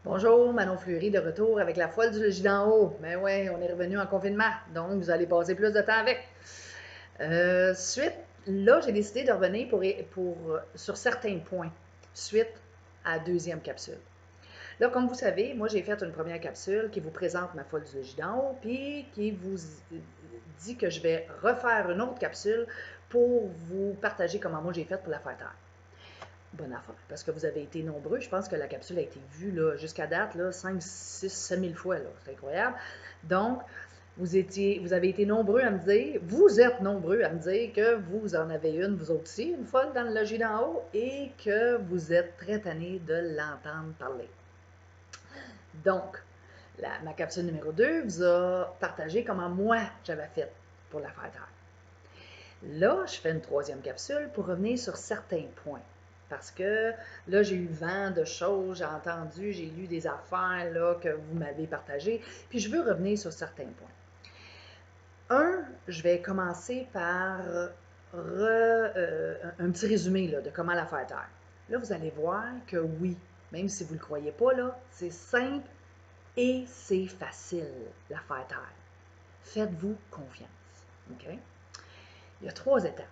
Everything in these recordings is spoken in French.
Bonjour, Manon Fleury de retour avec la folle du logis d'en haut. Mais ouais, on est revenu en confinement, donc vous allez passer plus de temps avec. Suite, là, j'ai décidé de revenir sur certains points, suite à la deuxième capsule. Là, comme vous savez, moi, j'ai fait une première capsule qui vous présente ma folle du logis d'en haut, puis qui vous dit que je vais refaire une autre capsule pour vous partager comment moi j'ai fait pour la faire taire. Bonne affaire, parce que vous avez été nombreux. Je pense que la capsule a été vue jusqu'à date là, 5, 6, 7 000 fois. C'est incroyable. Donc, vous avez été nombreux à me dire, vous êtes nombreux à me dire que vous en avez une, vous aussi, une folle dans le logis d'en haut, et que vous êtes très tanné de l'entendre parler. Donc, ma capsule numéro 2 vous a partagé comment moi j'avais fait pour la faire taire. Là, je fais une troisième capsule pour revenir sur certains points. Parce que là, j'ai eu vent de choses, j'ai entendu, j'ai lu des affaires là, que vous m'avez partagées, puis je veux revenir sur certains points. Je vais commencer par un petit résumé là, de comment la faire taire. Là, vous allez voir que oui, même si vous ne le croyez pas, là, c'est simple et c'est facile, la faire taire. Faites-vous confiance. OK? Il y a 3 étapes.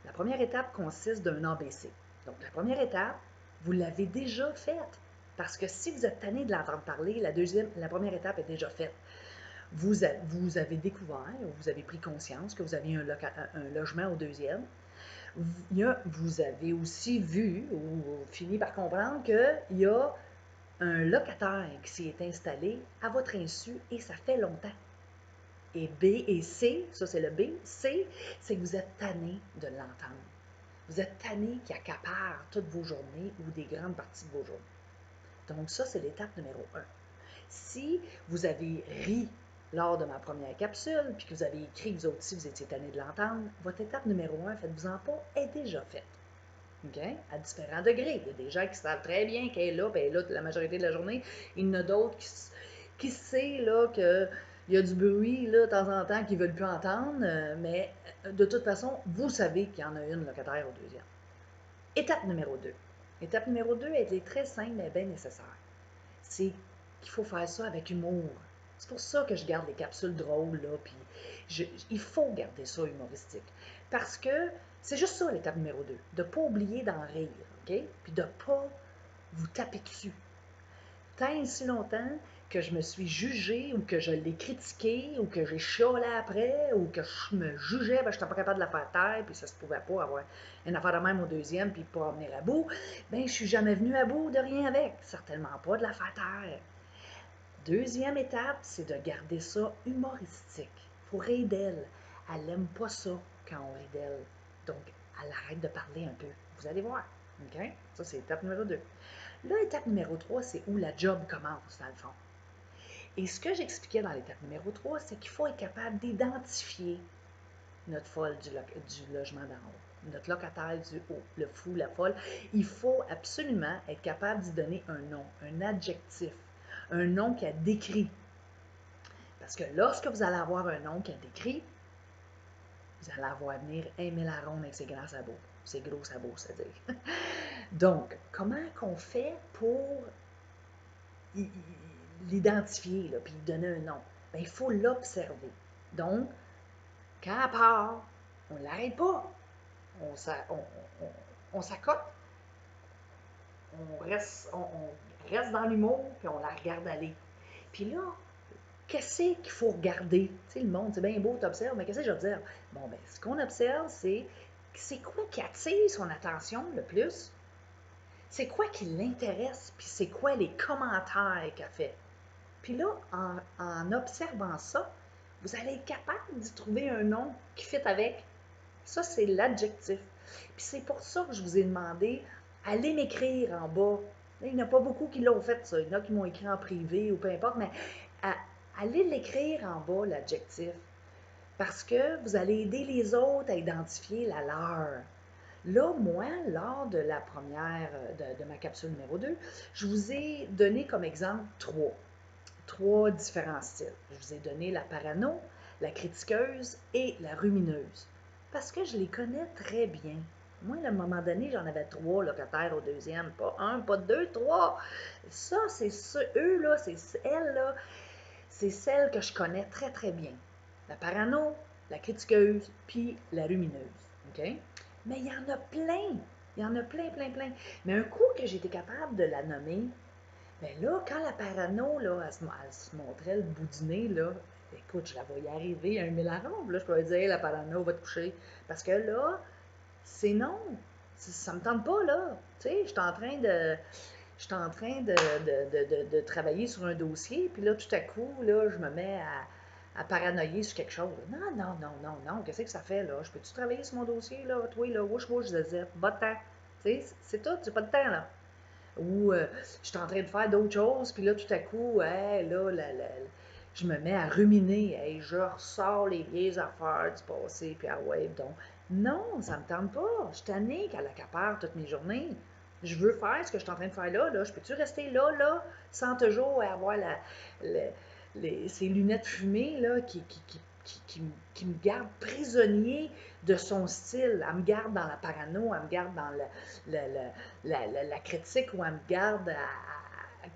La première étape consiste d'un ABC. Donc, la première étape, vous l'avez déjà faite. Parce que si vous êtes tanné de l'entendre parler, la première étape est déjà faite. Vous avez découvert, vous avez pris conscience que vous aviez un logement au deuxième. Vous avez aussi vu ou fini par comprendre qu'il y a un locataire qui s'y est installé à votre insu et ça fait longtemps. Et B et C, ça c'est le B, C, c'est que vous êtes tanné de l'entendre. Vous êtes tanné qui accapare toutes vos journées ou des grandes parties de vos journées. Donc ça, c'est l'étape numéro 1. Si vous avez ri lors de ma première capsule, puis que vous avez écrit que vous aussi, vous étiez tanné de l'entendre, votre étape numéro 1, faites-vous-en pas, est déjà faite. OK? À différents degrés. Il y a des gens qui savent très bien qu'elle est là, puis elle est là la majorité de la journée. Il y en a d'autres qui savent là, qu'il y a du bruit là, de temps en temps qu'ils ne veulent plus entendre, mais de toute façon, vous savez qu'il y en a une locataire au deuxième. Étape numéro 2. Étape numéro 2, elle est très simple mais bien nécessaire. C'est qu'il faut faire ça avec humour. C'est pour ça que je garde les capsules drôles, là, puis il faut garder ça humoristique. Parce que c'est juste ça, l'étape numéro 2, de ne pas oublier d'en rire, OK? Puis de ne pas vous taper dessus. Tant et si longtemps que je me suis jugée ou que je l'ai critiqué ou que j'ai chiolé après ou que je me jugeais, ben, je n'étais pas capable de la faire taire, puis ça se pouvait pas avoir une affaire de même au deuxième, puis pas en venir à bout, ben je suis jamais venue à bout de rien avec. Certainement pas de la faire taire. Deuxième étape, c'est de garder ça humoristique. Il faut rire d'elle. Elle n'aime pas ça quand on rit d'elle. Donc, elle arrête de parler un peu. Vous allez voir. OK? Ça, c'est étape numéro 2. Là, étape numéro 3, c'est où la job commence, dans le fond. Et ce que j'expliquais dans l'étape numéro 3, c'est qu'il faut être capable d'identifier notre folle du logement d'en haut, notre locataire du haut, le fou, la folle. Il faut absolument être capable d'y donner un nom, un adjectif, un nom qui a décrit. Parce que lorsque vous allez avoir un nom qui a décrit, vous allez avoir venir aimer la ronde avec ses grands sabots, ses gros sabots, c'est-à-dire. Donc, comment qu'on fait pour l'identifier, puis lui donner un nom? Bien, il faut l'observer. Donc, quand elle part, on ne l'arrête pas. On s'accote, on reste dans l'humour, puis on la regarde aller. Puis là, qu'est-ce qu'il faut regarder? Tu sais, le monde, c'est bien beau, tu observes, mais qu'est-ce que j'observe? Bon, ben, ce qu'on observe, c'est quoi qui attire son attention le plus? C'est quoi qui l'intéresse? Puis c'est quoi les commentaires qu'elle fait? Puis là, en observant ça, vous allez être capable d'y trouver un nom qui fit avec. Ça, c'est l'adjectif. Puis c'est pour ça que je vous ai demandé, allez m'écrire en bas. Là, il n'y en a pas beaucoup qui l'ont fait, ça. Il y en a qui m'ont écrit en privé ou peu importe, mais allez l'écrire en bas, l'adjectif. Parce que vous allez aider les autres à identifier la leur. Là, moi, lors de la première, de ma capsule numéro 2, je vous ai donné comme exemple trois différents styles. Je vous ai donné la parano, la critiqueuse et la rumineuse. Parce que je les connais très bien. Moi, à un moment donné, j'en avais 3 locataires au deuxième. Pas un, pas deux, 3. Ça, c'est eux, là, c'est elles, là, c'est celles que je connais très, très bien. La parano, la critiqueuse, puis la rumineuse. OK? Mais il y en a plein. Il y en a plein, plein, plein. Mais un coup que j'ai été capable de la nommer, bien là, quand la parano, là, elle se montrait le bout du nez, là, écoute, je la voyais arriver à 1000 à ronde, là, je pouvais dire, hey, la parano va te coucher. Parce que là, c'est non. Ça me tente pas, là. Tu sais, je suis en train de travailler sur un dossier, puis là, tout à coup, là, je me mets à paranoïer sur quelque chose. Non, non, non, non, non, qu'est-ce que ça fait, là? Je peux-tu travailler sur mon dossier, là? Toi, là, wouch, wouch, zazette, va de temps. Tu sais, c'est tout, j'ai pas de temps, là. Ou je suis en train de faire d'autres choses, puis là, tout à coup, hey, là, je me mets à ruminer. Hey, je ressors les vieilles affaires du passé, puis ah ouais, donc. Non, ça me tente pas. Je suis tannée qu'elle accapare toutes mes journées. Je veux faire ce que je suis en train de faire là, là. Je peux-tu rester là, là, sans toujours avoir ces lunettes fumées, là, qui me gardent prisonnier de son style. Elle me garde dans la parano, elle me garde dans la critique, où elle me garde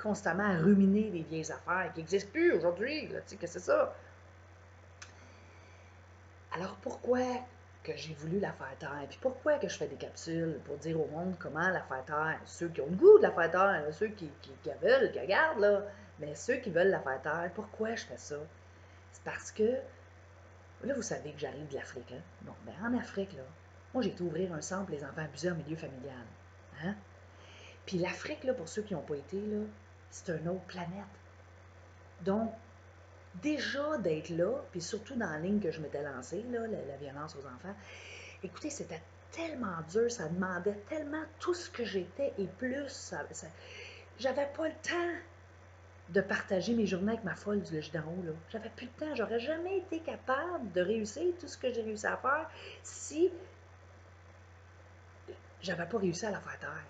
constamment à ruminer les vieilles affaires qui n'existent plus aujourd'hui. Tu sais, que c'est ça? Alors pourquoi que j'ai voulu la faire taire? Puis pourquoi que je fais des capsules pour dire au monde comment la faire taire? Ceux qui ont le goût de la faire taire, là, ceux qui veulent, qui regardent, là, mais ceux qui veulent la faire taire, pourquoi je fais ça? C'est parce que, là, vous savez que j'arrive de l'Afrique, hein? Bon, ben en Afrique, là, moi, j'ai été ouvrir un centre pour les enfants abusés en milieu familial. Hein? Puis l'Afrique, là, pour ceux qui n'ont pas été, là, c'est une autre planète. Donc, déjà d'être là, puis surtout dans la ligne que je m'étais lancée, là, la violence aux enfants, écoutez, c'était tellement dur, ça demandait tellement tout ce que j'étais et plus. J'avais pas le temps de partager mes journées avec ma folle du logis d'en haut, là. J'avais plus le temps, j'aurais jamais été capable de réussir tout ce que j'ai réussi à faire si j'avais pas réussi à la faire taire.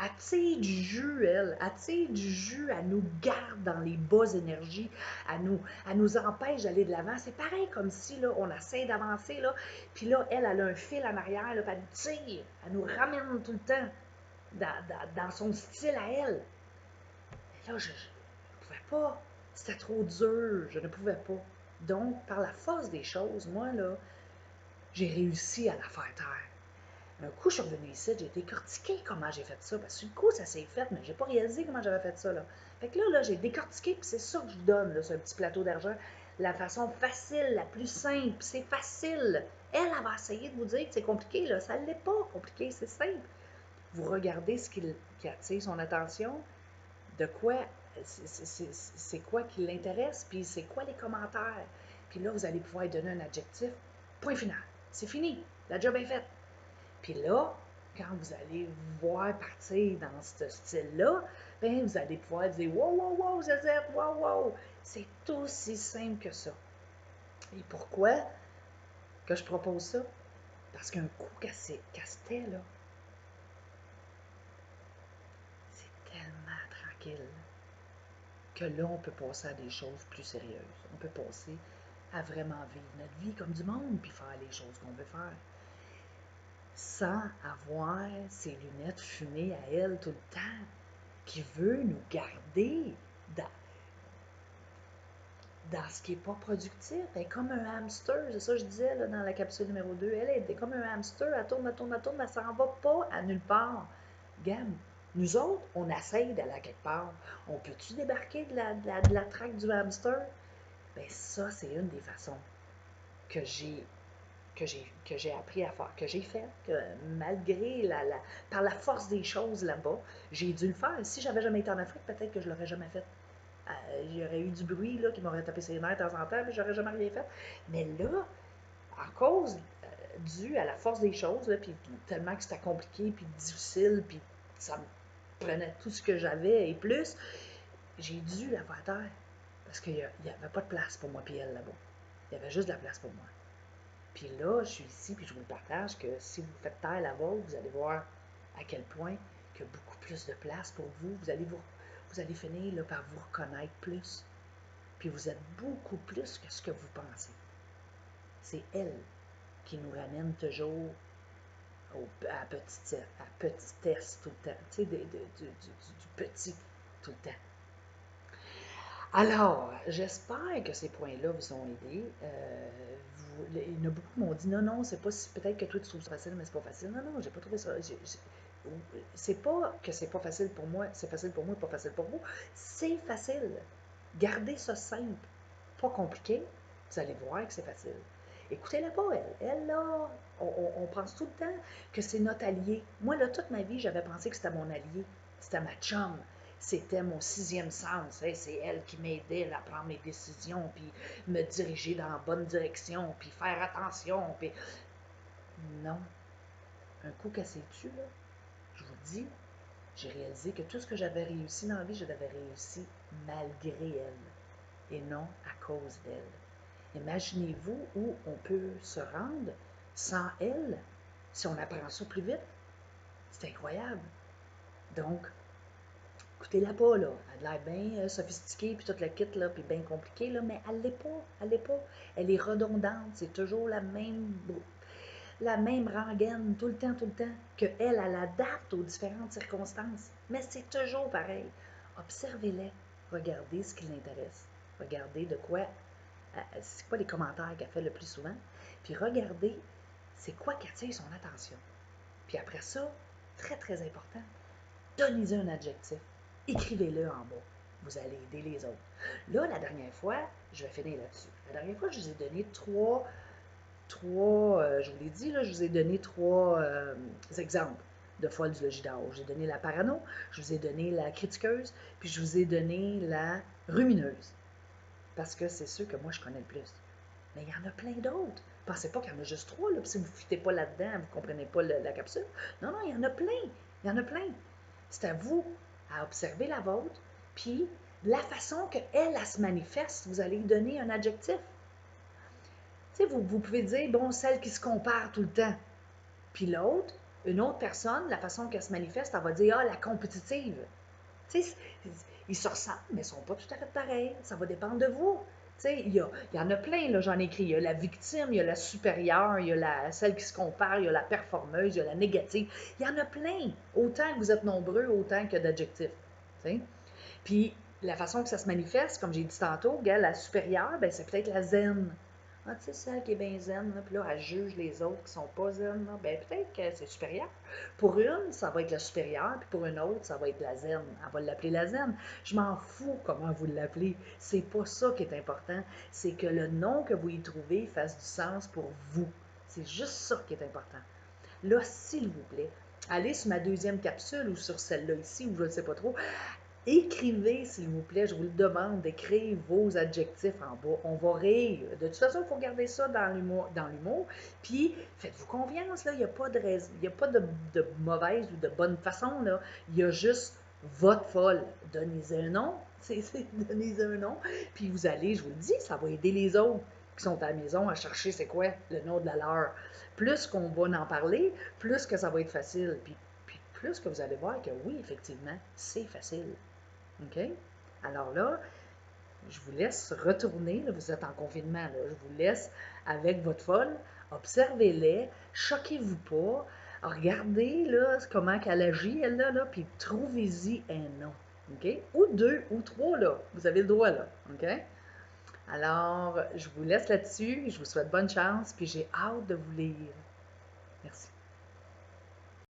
Elle tire du jus, elle. Elle tire du jus, elle nous garde dans les bas énergies, elle nous empêche d'aller de l'avant. C'est pareil comme si là, on essaie d'avancer, là, puis là, elle a un fil en arrière, là, puis elle nous tire, elle nous ramène tout le temps dans son style à elle. Et là, je ne pouvais pas. C'était trop dur, je ne pouvais pas. Donc, par la force des choses, moi, là, j'ai réussi à la faire taire. Un coup, je suis revenue ici, j'ai décortiqué comment j'ai fait ça. Parce que du coup, ça s'est fait, mais j'ai pas réalisé comment j'avais fait ça, là. Fait que là, j'ai décortiqué, puis c'est ça que je vous donne, là, ce petit plateau d'argent. La façon facile, la plus simple, c'est facile. Elle va essayer de vous dire que c'est compliqué, là. Ça l'est pas compliqué, c'est simple. Vous regardez ce qui attire son attention, de quoi, c'est quoi qui l'intéresse, puis c'est quoi les commentaires. Puis là, vous allez pouvoir donner un adjectif. Point final. C'est fini. La job est faite. Puis là, quand vous allez voir partir dans ce style-là, bien, vous allez pouvoir dire wow, wow, wow, Zazette, wow, wow. C'est aussi simple que ça. Et pourquoi que je propose ça? Parce qu'un coup casse-tête, là, c'est tellement tranquille que là, on peut passer à des choses plus sérieuses. On peut passer à vraiment vivre notre vie comme du monde, puis faire les choses qu'on veut faire, sans avoir ces lunettes fumées à elle tout le temps, qui veut nous garder dans ce qui n'est pas productif. Elle est comme un hamster, c'est ça que je disais là, dans la capsule numéro 2. Elle est comme un hamster, elle tourne, elle tourne, elle tourne, elle s'en va pas à nulle part. Gamme, nous autres, on essaye d'aller à quelque part. On peut-tu débarquer de la traque du hamster? Bien, ça, c'est une des façons que j'ai appris à faire, que j'ai fait, que malgré par la force des choses là-bas, j'ai dû le faire. Si j'avais jamais été en Afrique, peut-être que je l'aurais jamais fait. Il y aurait eu du bruit là, qui m'aurait tapé ses nerfs de temps en temps, mais j'aurais jamais rien fait. Mais là, à cause dû à la force des choses, là, puis tellement que c'était compliqué, puis difficile, puis ça me prenait tout ce que j'avais et plus, j'ai dû la faire taire. Parce qu'il n'y avait pas de place pour moi puis elle là-bas. Il y avait juste de la place pour moi. Puis là, je suis ici, puis je vous le partage, que si vous faites taire la vôtre, vous allez voir à quel point il y a beaucoup plus de place pour vous. Vous allez finir là, par vous reconnaître plus. Puis vous êtes beaucoup plus que ce que vous pensez. C'est elle qui nous ramène toujours à petitesse tout le temps, tu sais, du petit tout le temps. Alors, j'espère que ces points-là vous ont aidé. Il y en a beaucoup qui m'ont dit non, non, c'est pas peut-être que toi tu trouves ça facile, mais c'est pas facile. Non, non, j'ai pas trouvé ça. C'est pas que c'est pas facile pour moi, c'est facile pour moi, pas facile pour vous. C'est facile. Gardez ça simple, pas compliqué. Vous allez voir que c'est facile. Écoutez-la pas, elle. Elle, là, on pense tout le temps que c'est notre allié. Moi, là, toute ma vie, j'avais pensé que c'était mon allié. C'était ma chum. C'était mon sixième sens. Hein. C'est elle qui m'aidait à prendre mes décisions, puis me diriger dans la bonne direction, puis faire attention. Puis... Non. Un coup qu'elle s'est tue, là, je vous dis, j'ai réalisé que tout ce que j'avais réussi dans la vie, je l'avais réussi malgré elle et non à cause d'elle. Imaginez-vous où on peut se rendre sans elle si on apprend ça plus vite. C'est incroyable. Donc, écoutez-la pas, là. Elle a l'air bien sophistiquée, puis toute la kit, là, puis bien compliquée, là, mais elle l'est pas. Elle l'est pas. Elle est redondante. C'est toujours la même rengaine, tout le temps, qu'elle adapte aux différentes circonstances. Mais c'est toujours pareil. Observez-les. Regardez ce qui l'intéresse. Regardez de quoi, c'est quoi les commentaires qu'elle fait le plus souvent. Puis regardez, c'est quoi qui attire son attention. Puis après ça, très, très important, donnez-y un adjectif. Écrivez-le en bas. Vous allez aider les autres. Là, la dernière fois, je vais finir là-dessus. La dernière fois, je vous ai donné je vous l'ai dit, là, je vous ai donné trois exemples de folle du logis d'or. Je vous ai donné la parano, je vous ai donné la critiqueuse, puis je vous ai donné la rumineuse. Parce que c'est ceux que moi, je connais le plus. Mais il y en a plein d'autres. Pensez pas qu'il y en a juste trois, là, puis si vous ne fitez pas là-dedans, vous ne comprenez pas la capsule. Non, non, il y en a plein. Il y en a plein. C'est à vous à observer la vôtre, puis la façon qu'elle, elle se manifeste, vous allez lui donner un adjectif. Tu sais, vous pouvez dire, bon, celle qui se compare tout le temps. Puis l'autre, une autre personne, la façon qu'elle se manifeste, elle va dire, ah, la compétitive. Tu sais, ils se ressemblent, mais ils ne sont pas tout à fait pareils. Ça va dépendre de vous. Tu sais, il y en a plein, là, j'en ai écrit. Il y a la victime, il y a la supérieure, il y a celle qui se compare, il y a la performeuse, il y a la négative. Il y en a plein. Autant que vous êtes nombreux, autant que d'adjectifs. Tu sais? Puis, la façon que ça se manifeste, comme j'ai dit tantôt, la supérieure, ben, c'est peut-être la zen. Ah, tu sais, celle qui est bien zen, là, puis là, elle juge les autres qui sont pas zen, là. Ben, peut-être que c'est supérieur. Pour une, ça va être la supérieure, puis pour une autre, ça va être la zen. Elle va l'appeler la zen. Je m'en fous comment vous l'appelez. C'est pas ça qui est important. C'est que le nom que vous y trouvez fasse du sens pour vous. C'est juste ça qui est important. Là, s'il vous plaît, allez sur ma deuxième capsule ou sur celle-là ici, ou je ne sais pas trop. Écrivez, s'il vous plaît, je vous le demande, d'écrire vos adjectifs en bas. On va rire. De toute façon, il faut garder ça dans l'humour. Puis, faites-vous confiance, là. Il n'y a pas de raison, il n'y a pas de mauvaise ou de bonne façon, là. Il y a juste votre folle. Donnez-y un nom. Donnez-y un nom. Puis vous allez, je vous le dis, ça va aider les autres qui sont à la maison à chercher c'est quoi le nom de la leur. Plus qu'on va en parler, plus que ça va être facile. Puis plus que vous allez voir que oui, effectivement, c'est facile. OK? Alors là, je vous laisse retourner. Là, vous êtes en confinement. Là, je vous laisse avec votre folle. Observez-les. Choquez-vous pas. Regardez là, comment elle agit, elle, là, puis trouvez-y un nom. OK? Ou deux, ou trois, là. Vous avez le droit, là. OK? Alors, je vous laisse là-dessus. Je vous souhaite bonne chance, puis j'ai hâte de vous lire. Merci.